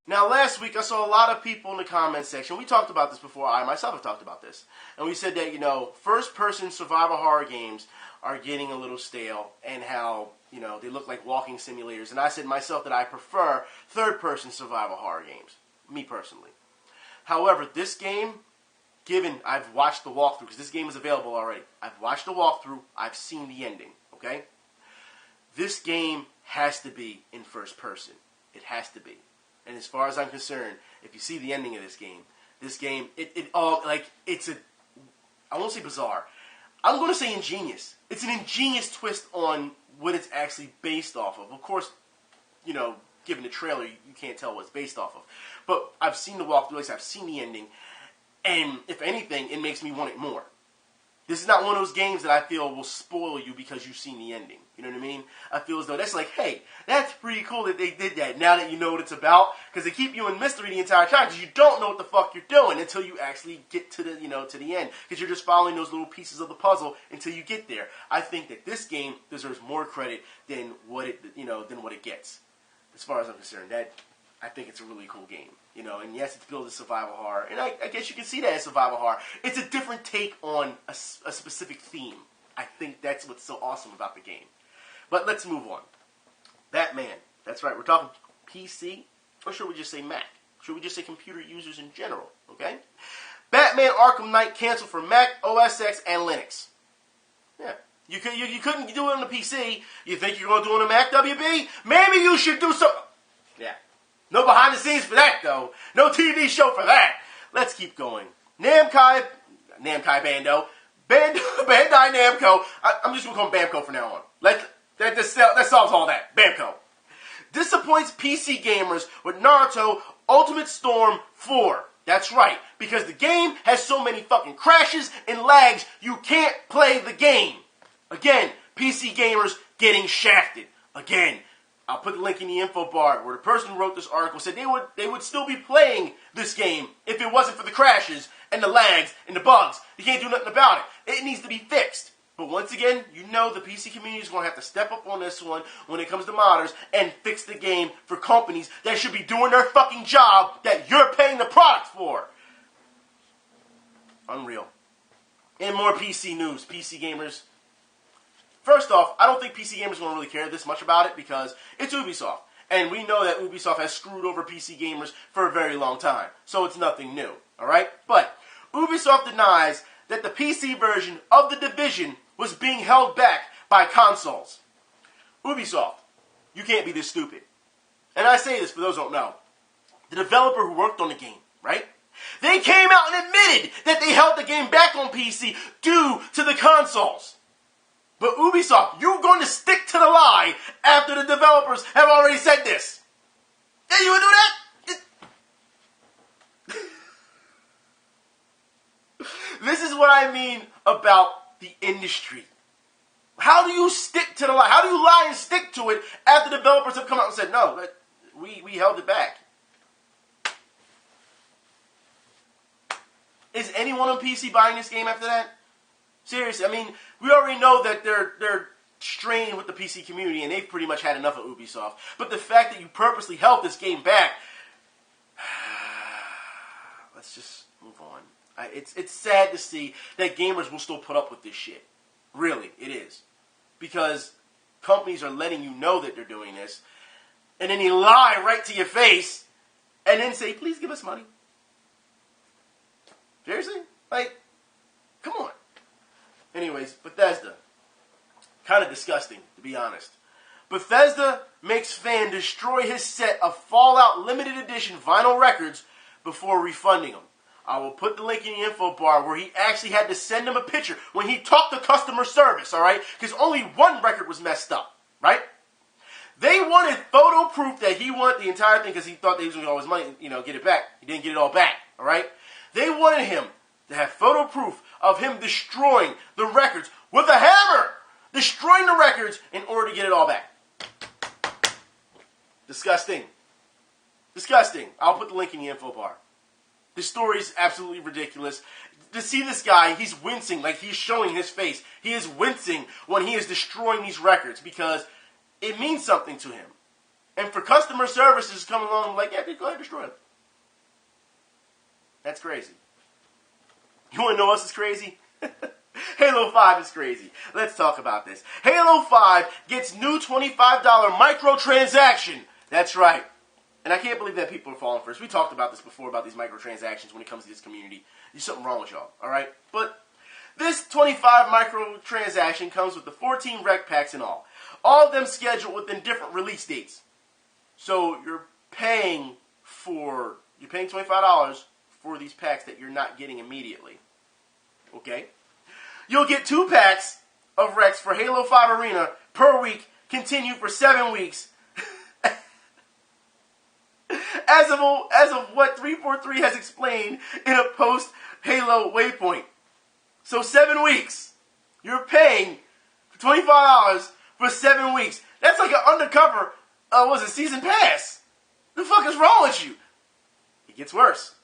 Now, last week, I saw a lot of people in the comment section. We talked about this before. I myself have talked about this. And we said that, first-person survival horror games are getting a little stale and how, they look like walking simulators. And I said myself that I prefer third-person survival horror games, me personally. However, this game, given I've watched the walkthrough, because this game is available already. I've watched the walkthrough. I've seen the ending, okay? This game has to be in first person. It has to be. And as far as I'm concerned, if you see the ending of this game, it's I won't say bizarre. I'm going to say ingenious. It's an ingenious twist on what it's actually based off of. Of course, given the trailer, you can't tell what it's based off of. But I've seen the walkthrough, I've seen the ending, and if anything, it makes me want it more. This is not one of those games that I feel will spoil you because you've seen the ending. You know what I mean? I feel as though that's like, hey, that's pretty cool that they did that now that you know what it's about. Because they keep you in mystery the entire time because you don't know what the fuck you're doing until you actually get to the, to the end. Because you're just following those little pieces of the puzzle until you get there. I think that this game deserves more credit than what it gets. As far as I'm concerned, I think it's a really cool game. And yes, it's billed as survival horror. And I guess you can see that as survival horror. It's a different take on a specific theme. I think that's what's so awesome about the game. But let's move on. Batman. That's right, we're talking PC, or should we just say Mac? Should we just say computer users in general, okay? Batman Arkham Knight canceled for Mac, OS X, and Linux. Yeah. You couldn't do it on the PC. You think you're going to do it on a Mac, WB? Maybe you should do some... Yeah. No behind the scenes for that, though. No TV show for that. Let's keep going. Bandai Namco. I'm just going to call him Bamco from now on. That solves all that. Bamco. Disappoints PC gamers with Naruto Ultimate Storm 4. That's right. Because the game has so many fucking crashes and lags, you can't play the game. Again, PC gamers getting shafted. Again, I'll put the link in the info bar where the person who wrote this article said they would still be playing this game if it wasn't for the crashes and the lags and the bugs. They can't do nothing about it. It needs to be fixed. But once again, you know the PC community is going to have to step up on this one when it comes to modders and fix the game for companies that should be doing their fucking job that you're paying the products for. Unreal. And more PC news. PC gamers. First off, I don't think PC gamers are going to really care this much about it because it's Ubisoft. And we know that Ubisoft has screwed over PC gamers for a very long time. So it's nothing new. Alright? But Ubisoft denies that the PC version of The Division was being held back by consoles. Ubisoft, you can't be this stupid. And I say this for those who don't know. The developer who worked on the game, right? They came out and admitted that they held the game back on PC due to the consoles. But Ubisoft, you're going to stick to the lie after the developers have already said this. Yeah, you would do that? This is what I mean about the industry. How do you stick to the lie? How do you lie and stick to it after developers have come out and said, no, we held it back? Is anyone on PC buying this game after that? Seriously, I mean, we already know that they're strained with the PC community and they've pretty much had enough of Ubisoft. But the fact that you purposely held this game back, let's just move on. It's sad to see that gamers will still put up with this shit. Really, it is. Because companies are letting you know that they're doing this, and then you lie right to your face, and then say, please give us money. Seriously? Like, come on. Anyways, Bethesda. Kind of disgusting, to be honest. Bethesda makes fan destroy his set of Fallout Limited Edition vinyl records before refunding them. I will put the link in the info bar where he actually had to send him a picture when he talked to customer service, alright? Because only one record was messed up, right? They wanted photo proof that he wanted the entire thing because he thought they was going to get all his money, get it back. He didn't get it all back, alright? They wanted him to have photo proof of him destroying the records with a hammer! Destroying the records in order to get it all back. Disgusting. Disgusting. I'll put the link in the info bar. This story is absolutely ridiculous. To see this guy, he's wincing, like he's showing his face. He is wincing when he is destroying these records because it means something to him. And for customer services to come along like, yeah, go ahead and destroy them. That's crazy. You want to know what else is crazy? Halo 5 is crazy. Let's talk about this. Halo 5 gets new $25 microtransaction. That's right. And I can't believe that people are falling for this. We talked about this before, about these microtransactions when it comes to this community. There's something wrong with y'all, alright? But this 25 microtransaction comes with the 14 rec packs and all. All of them scheduled within different release dates. So you're paying $25 for these packs that you're not getting immediately. Okay? You'll get 2 packs of recs for Halo 5 Arena per week, continue for 7 weeks. As of what 343 has explained in a post-Halo waypoint. So 7 weeks. You're paying $25 for 7 weeks. That's like an undercover, season pass. The fuck is wrong with you? It gets worse.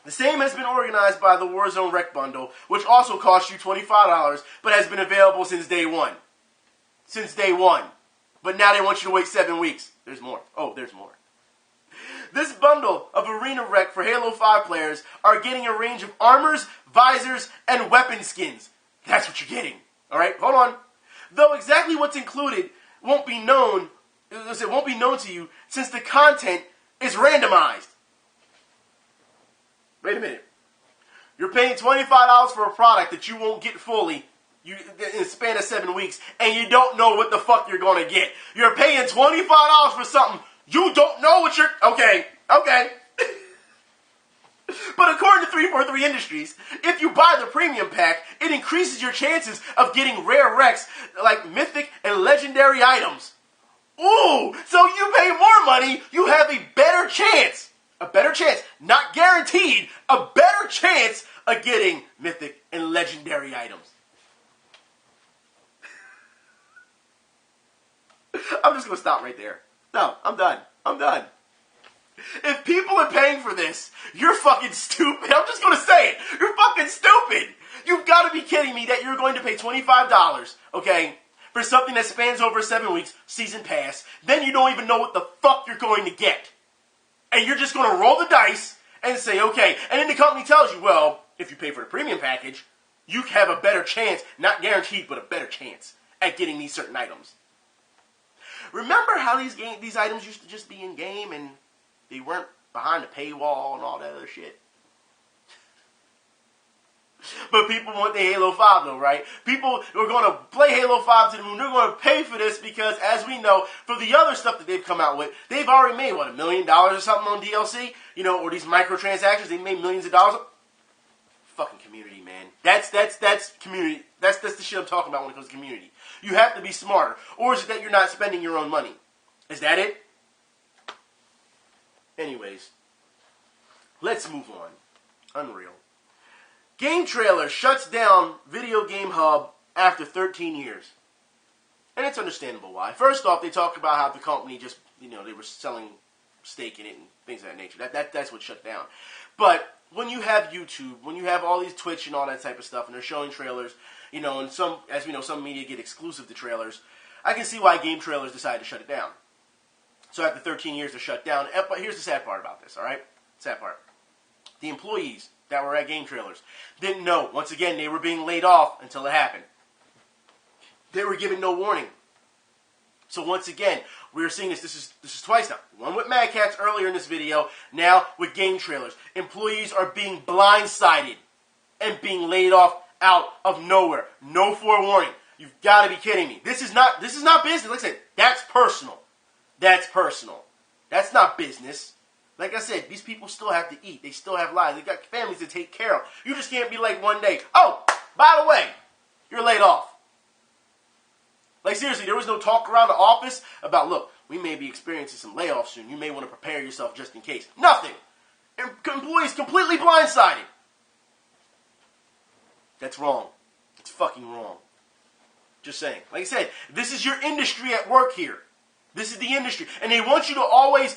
The same has been organized by the Warzone Rec Bundle, which also costs you $25, but has been available since day one. Since day one. But now they want you to wait 7 weeks. There's more. Oh, there's more. This bundle of Arena Rec for Halo 5 players are getting a range of armors, visors, and weapon skins. That's what you're getting. Alright, hold on. Though exactly what's included won't be known to you since the content is randomized. Wait a minute. You're paying $25 for a product that you won't get fully in a span of 7 weeks, and you don't know what the fuck you're going to get. You're paying $25 for something you don't know what you're... Okay. But according to 343 Industries, if you buy the premium pack, it increases your chances of getting rare recs like mythic and legendary items. Ooh! So you pay more money, you have a better chance. A better chance. Not guaranteed. A better chance of getting mythic and legendary items. I'm just going to stop right there. No, I'm done. I'm done. If people are paying for this, you're fucking stupid. I'm just going to say it. You're fucking stupid. You've got to be kidding me that you're going to pay $25, okay, for something that spans over 7 weeks, season pass. Then you don't even know what the fuck you're going to get. And you're just going to roll the dice and say, okay. And then the company tells you, well, if you pay for the premium package, you have a better chance, not guaranteed, but a better chance at getting these certain items. Remember how these items used to just be in game and they weren't behind the paywall and all that other shit? But people want the Halo 5 though, right? People are going to play Halo 5 to the moon. They're going to pay for this because, as we know, for the other stuff that they've come out with, they've already made, what, $1 million or something on DLC? You know, or these microtransactions, they made millions of dollars. Fucking community, man. That's community. That's the shit I'm talking about when it comes to community. You have to be smarter. Or is it that you're not spending your own money? Is that it? Anyways, let's move on. Unreal. Game Trailer shuts down Video Game Hub after 13 years. And it's understandable why. First off, they talk about how the company just, they were selling stake in it and things of that nature. That's what shut down. But when you have YouTube, when you have all these Twitch and all that type of stuff, and they're showing trailers, and some, as we know, some media get exclusive to trailers, I can see why Game Trailers decided to shut it down. So after 13 years, they're shut down. But here's the sad part about this, all right? Sad part. The employees that were at Game Trailers didn't know. Once again, they were being laid off until it happened. They were given no warning. So once again, we're seeing this. This is twice now. One with Madcatz earlier in this video. Now with Game Trailers. Employees are being blindsided and being laid off out of nowhere. No forewarning. You've got to be kidding me. This is not business. Like I said, that's personal. That's personal. That's not business. Like I said, these people still have to eat. They still have lives. They got families to take care of. You just can't be like one day, oh, by the way, you're laid off. Like seriously, there was no talk around the office about, look, we may be experiencing some layoffs soon. You may want to prepare yourself just in case. Nothing. Employees completely blindsided. That's wrong. It's fucking wrong. Just saying. Like I said, this is your industry at work here. This is the industry. And they want you to always,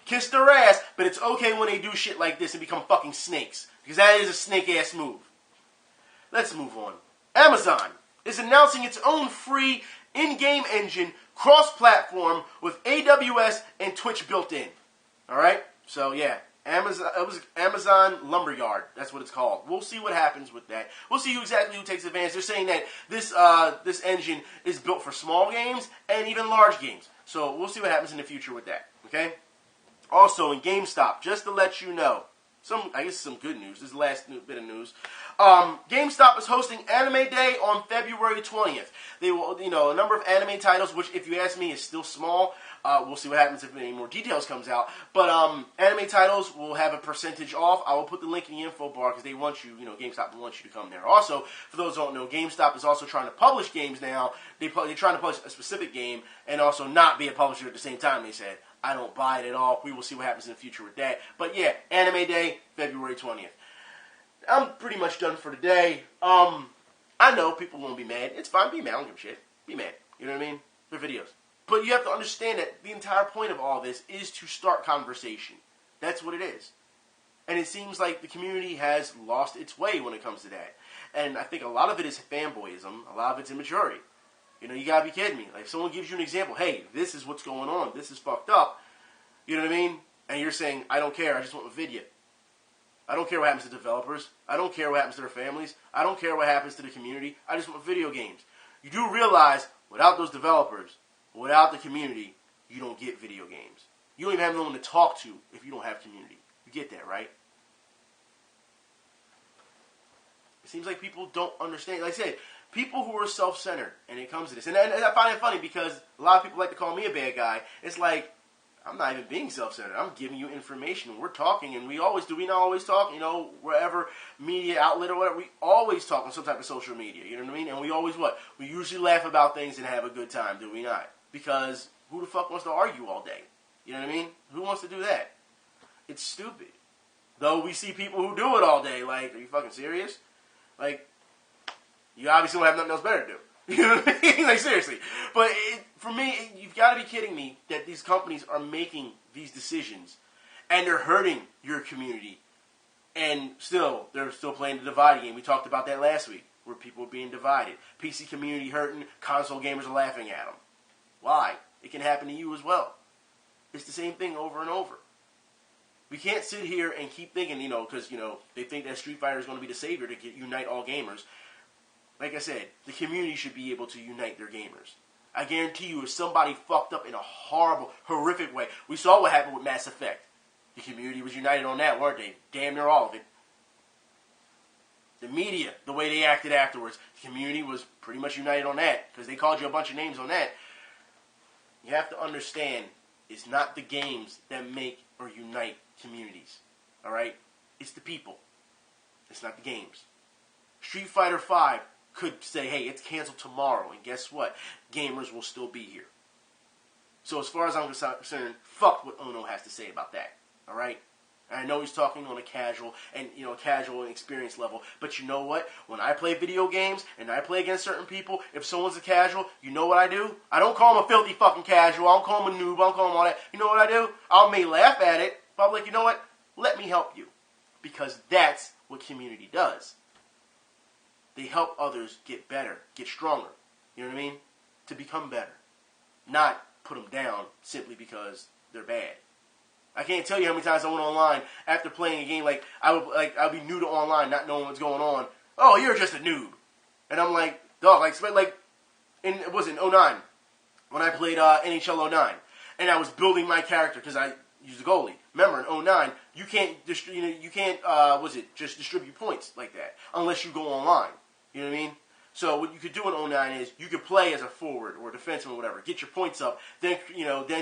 kiss their ass, but it's okay when they do shit like this and become fucking snakes. Because that is a snake-ass move. Let's move on. Amazon is announcing its own free in-game engine, cross-platform, with AWS and Twitch built in. Alright? So, yeah. Amazon Lumberyard. That's what it's called. We'll see what happens with that. We'll see who takes advantage. They're saying that this engine is built for small games and even large games. So we'll see what happens in the future with that. Okay? Also, in GameStop, just to let you know, some good news. This is the last bit of news. GameStop is hosting Anime Day on February 20th. They will, a number of anime titles, which, if you ask me, is still small. We'll see what happens if any more details comes out. But anime titles will have a percentage off. I will put the link in the info bar because they want you, GameStop wants you to come there. Also, for those who don't know, GameStop is also trying to publish games now. They're trying to publish a specific game and also not be a publisher at the same time, they said. I don't buy it at all. We will see what happens in the future with that. But yeah, Anime Day, February 20th. I'm pretty much done for today. I know people won't be mad. It's fine. Be mad. I don't give a shit. Be mad. You know what I mean? For videos. But you have to understand that the entire point of all this is to start conversation. That's what it is. And it seems like the community has lost its way when it comes to that. And I think a lot of it is fanboyism. A lot of it's immaturity. You gotta be kidding me. Like, if someone gives you an example, hey, this is what's going on. This is fucked up. You know what I mean? And you're saying, I don't care. I just want a video. I don't care what happens to developers. I don't care what happens to their families. I don't care what happens to the community. I just want video games. You do realize, without those developers, without the community, you don't get video games. You don't even have no one to talk to if you don't have community. You get that, right? It seems like people don't understand. Like I said, people who are self-centered, and it comes to this. And I find it funny because a lot of people like to call me a bad guy. It's like, I'm not even being self-centered. I'm giving you information. We're talking, and we always do. We not always talk, wherever media outlet or whatever. We always talk on some type of social media. You know what I mean? And we always what? We usually laugh about things and have a good time, do we not? Because who the fuck wants to argue all day? You know what I mean? Who wants to do that? It's stupid. Though we see people who do it all day. Like, are you fucking serious? Like, you obviously don't have nothing else better to do. You know what I mean? Like, seriously. But for me, you've got to be kidding me that these companies are making these decisions and they're hurting your community. And they're still playing the divided game. We talked about that last week, where people are being divided. PC community hurting, console gamers are laughing at them. Why? It can happen to you as well. It's the same thing over and over. We can't sit here and keep thinking, because, they think that Street Fighter is going to be the savior to unite all gamers. Like I said, the community should be able to unite their gamers. I guarantee you, if somebody fucked up in a horrible, horrific way, we saw what happened with Mass Effect. The community was united on that, weren't they? Damn near all of it. The media, the way they acted afterwards, the community was pretty much united on that, because they called you a bunch of names on that. You have to understand, it's not the games that make or unite communities. Alright? It's the people. It's not the games. Street Fighter V could say, hey, it's canceled tomorrow, and guess what? Gamers will still be here. So as far as I'm concerned, fuck what Ono has to say about that. Alright? And I know he's talking on a casual and experience level, but you know what? When I play video games and I play against certain people, if someone's a casual, you know what I do? I don't call him a filthy fucking casual. I don't call him a noob. I don't call him all that. You know what I do? I may laugh at it, but I'm like, you know what? Let me help you. Because that's what community does. They help others get better, get stronger. You know what I mean? To become better. Not put them down simply because they're bad. I can't tell you how many times I went online after playing a game I'll be new to online, not knowing what's going on. Oh, you're just a noob. And I'm like, dog, it was in 09 when I played NHL 09, and I was building my character because I used a goalie. Remember, in 09, you can't just distribute points like that unless you go online. You know what I mean? So what you could do in 09 is you could play as a forward or a defenseman or whatever, get your points up, then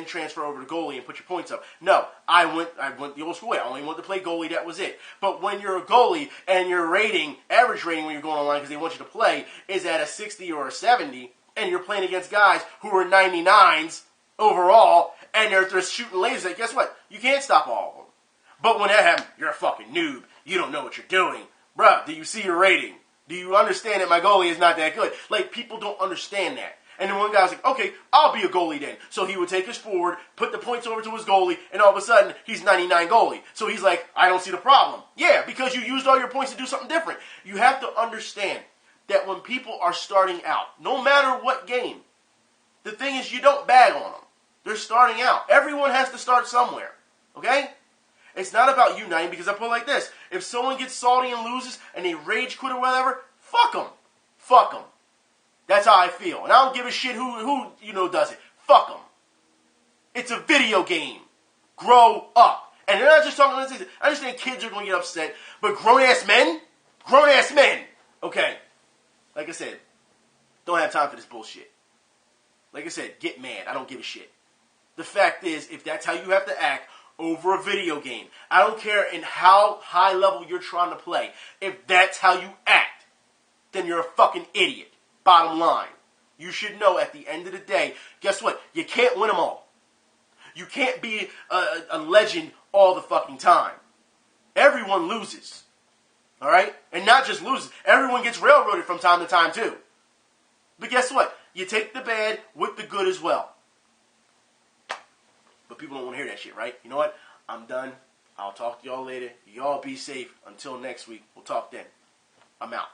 transfer over to goalie and put your points up. No, I went the old school way. I only wanted to play goalie, that was it. But when you're a goalie and your average rating when you're going online because they want you to play, is at a 60 or a 70, and you're playing against guys who are 99s overall, and they're shooting lasers, guess what? You can't stop all of them. But when that happens, you're a fucking noob. You don't know what you're doing. Bruh, do you see your rating? Do you understand that my goalie is not that good? Like, people don't understand that. And then one guy was like, okay, I'll be a goalie then. So he would take his forward, put the points over to his goalie, and all of a sudden, he's 99 goalie. So he's like, I don't see the problem. Yeah, because you used all your points to do something different. You have to understand that when people are starting out, no matter what game, the thing is you don't bag on them. They're starting out. Everyone has to start somewhere. Okay? It's not about uniting, because I put it like this. If someone gets salty and loses and they rage quit or whatever, fuck them. Fuck them. That's how I feel. And I don't give a shit who does it. Fuck them. It's a video game. Grow up. And they're not just talking about this. I understand kids are going to get upset, but grown-ass men? Grown-ass men. Okay. Like I said, don't have time for this bullshit. Like I said, get mad. I don't give a shit. The fact is, if that's how you have to act over a video game, I don't care in how high level you're trying to play. If that's how you act, then you're a fucking idiot. Bottom line. You should know at the end of the day, guess what? You can't win them all. You can't be a legend all the fucking time. Everyone loses. Alright? And not just loses. Everyone gets railroaded from time to time too. But guess what? You take the bad with the good as well. But people don't want to hear that shit, right? You know what? I'm done. I'll talk to y'all later. Y'all be safe. Until next week. We'll talk then. I'm out.